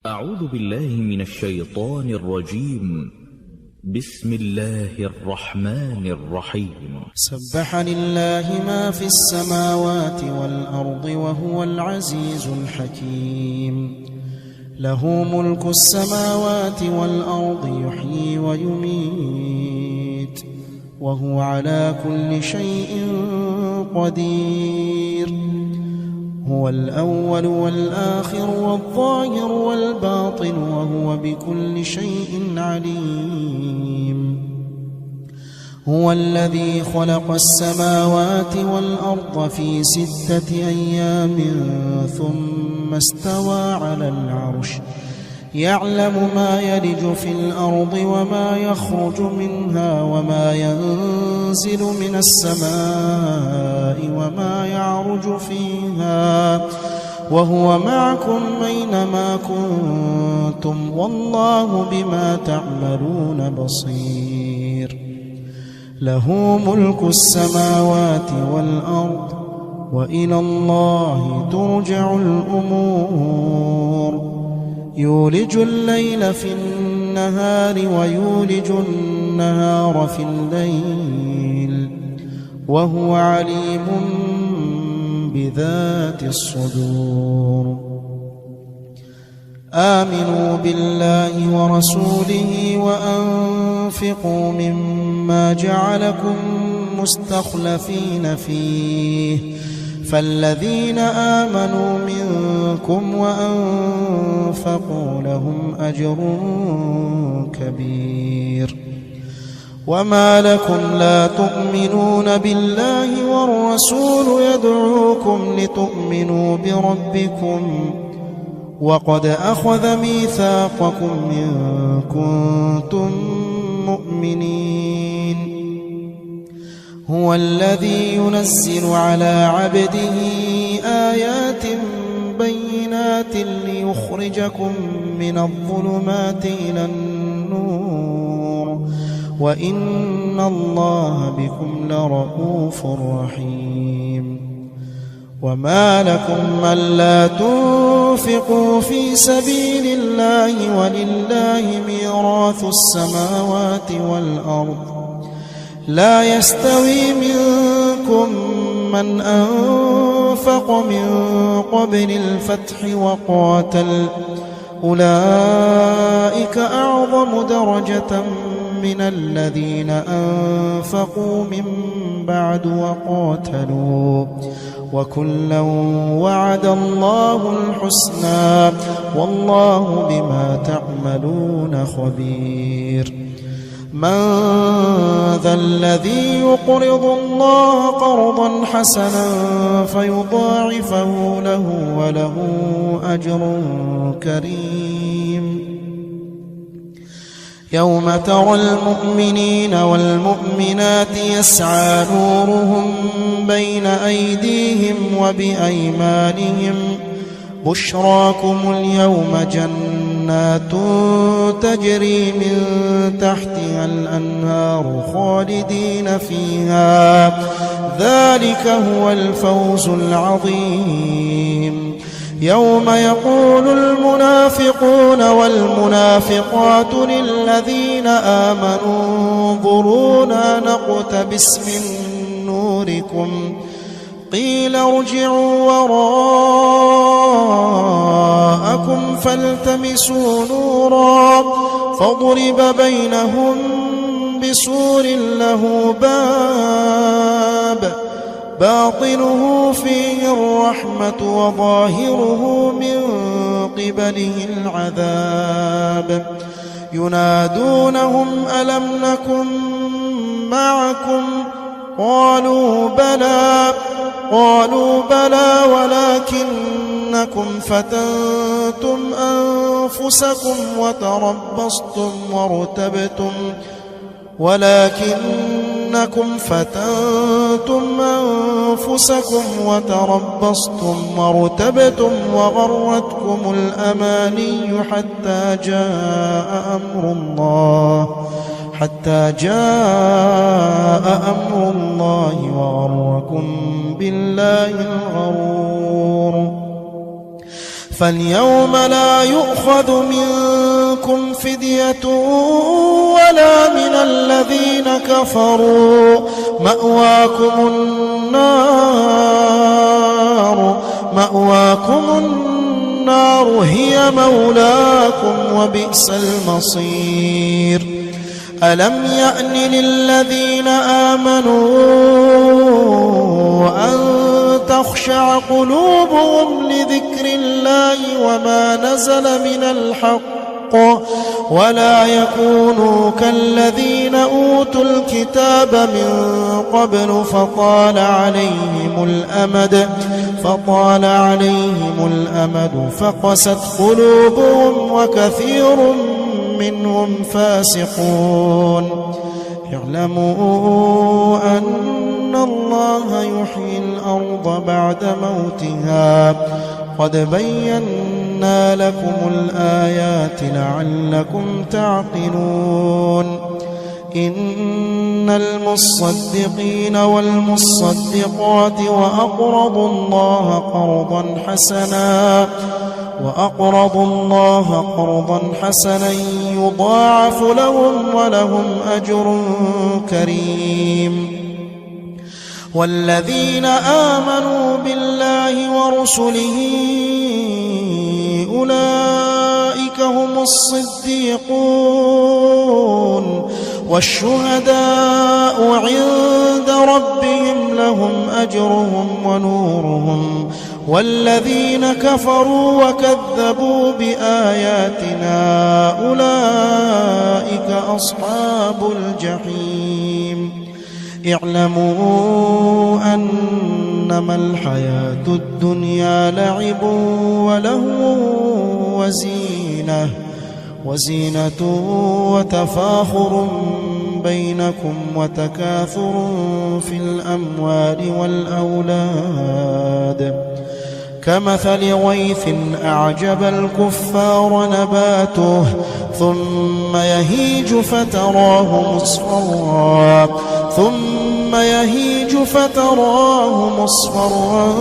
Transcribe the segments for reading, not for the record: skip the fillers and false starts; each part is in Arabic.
أعوذ بالله من الشيطان الرجيم. بسم الله الرحمن الرحيم. سبح لله ما في السماوات والأرض وهو العزيز الحكيم. له ملك السماوات والأرض يحيي ويميت وهو على كل شيء قدير. هو الأول والآخر والظاهر والباطن وهو بكل شيء عليم. هو الذي خلق السماوات والأرض في 6 أيام ثم استوى على العرش يعلم ما يلج في الأرض وما يخرج منها وما ينزل من السماء وما يعرج فيها وهو معكم أينما كنتم والله بما تعملون بصير. له ملك السماوات والأرض وإلى الله ترجع الأمور. يولج الليل في النهار ويولج النهار في الليل وهو عليم بذات الصدور. آمنوا بالله ورسوله وأنفقوا مما جعلكم مستخلفين فيه فالذين آمنوا منكم وأنفقوا لهم أجر كبير. وما لكم لا تؤمنون بالله والرسول يدعوكم لتؤمنوا بربكم وقد أخذ ميثاقكم إن كنتم مؤمنين. هو الذي ينزل على عبده آيات بينات ليخرجكم من الظلمات إلى النور وإن الله بكم لرءوف رحيم. وما لكم ألا تنفقوا في سبيل الله ولله ميراث السماوات والأرض لا يستوي منكم من أنفق من قبل الفتح وقاتل أولئك أعظم درجة من الذين أنفقوا من بعد وقاتلوا وكلا وعد الله الحسنى والله بما تعملون خبير. من ذا الذي يقرض الله قرضا حسنا فيضاعفه له وله أجر كريم. يوم ترى المؤمنين والمؤمنات يسعى نورهم بين أيديهم وبأيمانهم بشراكم اليوم جنات تجري من تحتها الأنهار خالدين فيها ذلك هو الفوز العظيم. يوم يقول المنافقون والمنافقات للذين آمنوا انظرونا نقتبس من نوركم قيل ارجعوا وراءكم فالتمسوا نورا فضرب بينهم بسور له باب باطنه فيه الرحمة وظاهره من قبله العذاب. ينادونهم ألم نكن معكم قالوا بلى ولكنكم فتنتم أنفسكم وارتبتم وغرتكم الأماني حتى جاء أمر الله وغركم بالله الغرور. فاليوم لا يؤخذ منكم فدية ولا من الذين كفروا مأواكم النار هي مولاكم وبئس المصير ألم يأن للذين آمنوا أن تخشع قلوبهم لذكر الله وما نزل من الحق ولا يكونوا كالذين أوتوا الكتاب من قبل فطال عليهم الأمد فقست قلوبهم وكثير منهم فاسقون اعلموا أن الله يحيي الأرض بعد موتها قد بينا لكم الآيات لعلكم تعقلون إن المصدقين والمصدقات وأقرضوا الله قرضا حسنا يضاعف لهم ولهم أجر كريم والذين آمنوا بالله ورسله أولئك هم الصديقون والشهداء عند ربهم لهم أجرهم ونورهم والذين كفروا وكذبوا بآياتنا أولئك أصحاب الجحيم اعلموا أنما الحياة الدنيا لعب ولهو وزينة وتفاخر بينكم وتكاثر في الأموال والأولاد كمثل غيث أعجب الكفار نباته ثم يهيج فتراه مصفرا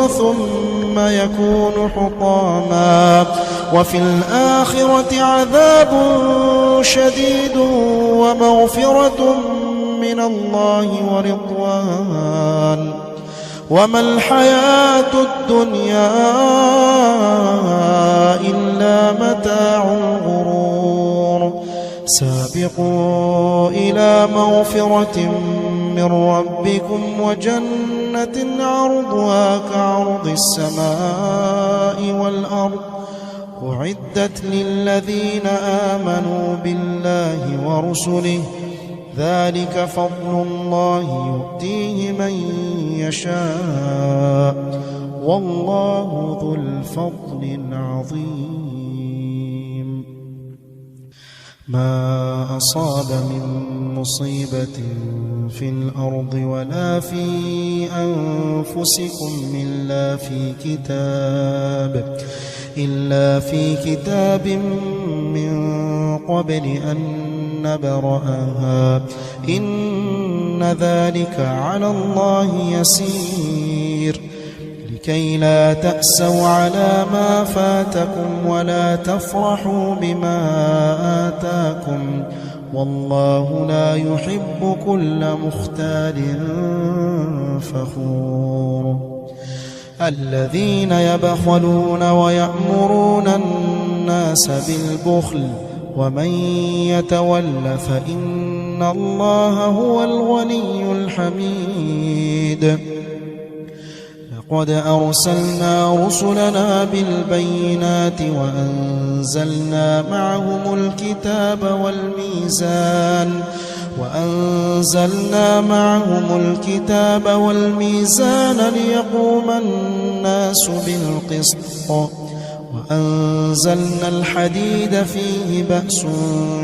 ثم يكون حطاما وفي الآخرة عذاب شديد ومغفرة من الله ورضوان وما الحياة الدنيا إلا متاع الغرور سابقوا إلى مغفرة من ربكم وجنة عرضها كعرض السماء والأرض أعدت للذين آمنوا بالله ورسله ذلك فضل الله يؤتيه من يشاء والله ذو الفضل العظيم ما أصاب من مصيبة في الأرض ولا في أنفسكم إلا في كتاب من قبل أن نبرأها إن ذلك على الله يسير لكي لا تأسوا على ما فاتكم ولا تفرحوا بما آتاكم والله لا يحب كل مختال فخور الذين يبخلون ويأمرون الناس بالبخل ومن يتول فإن الله هو الغني الحميد لقد أرسلنا رسلنا بالبينات وأنزلنا معهم الكتاب والميزان ليقوم الناس بالقسط وأنزلنا الحديد فيه بأس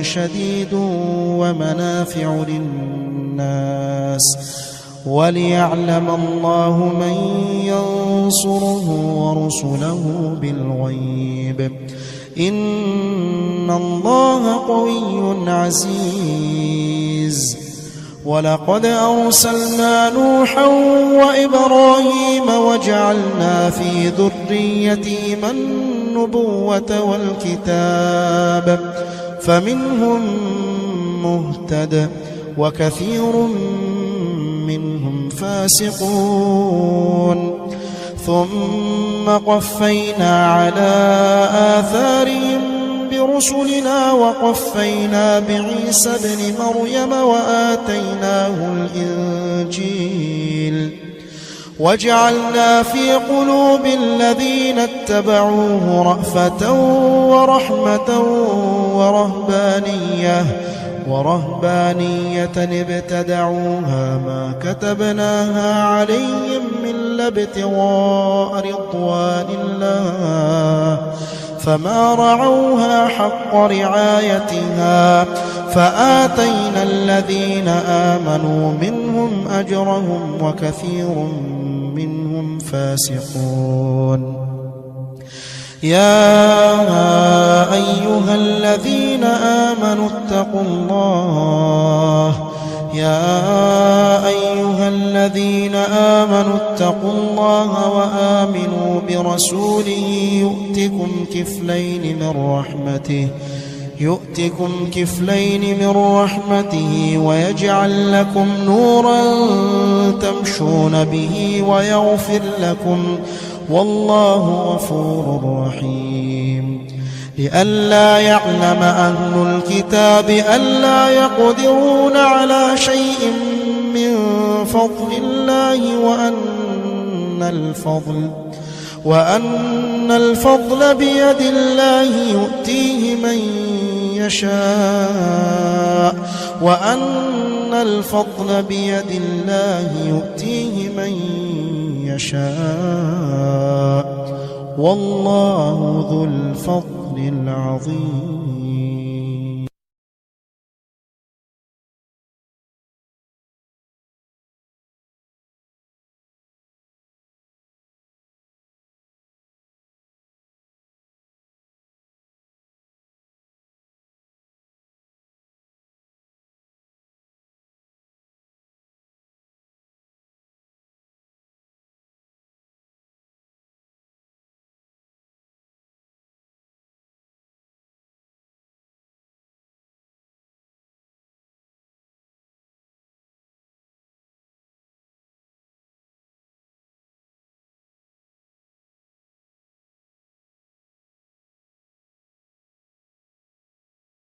شديد ومنافع للناس وليعلم الله من ينصره ورسله بالغيب إن الله قوي عزيز ولقد أرسلنا نوحا وإبراهيم وجعلنا في ذريتهما النبوة والكتاب فمنهم مهتد وكثير منهم فاسقون ثم قفينا على آثارهم برسلنا وقفينا بعيسى ابن مريم وآتيناه الإنجيل وجعلنا في قلوب الذين اتبعوه رأفة ورحمة ورهبانية ابتدعوها ما كتبناها عليهم إلا ابتغاء رضوان الله فما رعوها حق رعايتها فآتينا الذين آمنوا منهم أجرهم وكثير منهم فاسقون يا أيها الذين آمنوا اتقوا الله وآمنوا برسوله يؤتكم كفلين من رحمته ويجعل لكم نورا تمشون به ويغفر لكم والله غفور رحيم لئلا يعلم أهل الكتاب ألا يقدرون على شيء من فضل الله وأن الفضل بيد الله يؤتيه من يشاء والله ذو الفضل العظيم.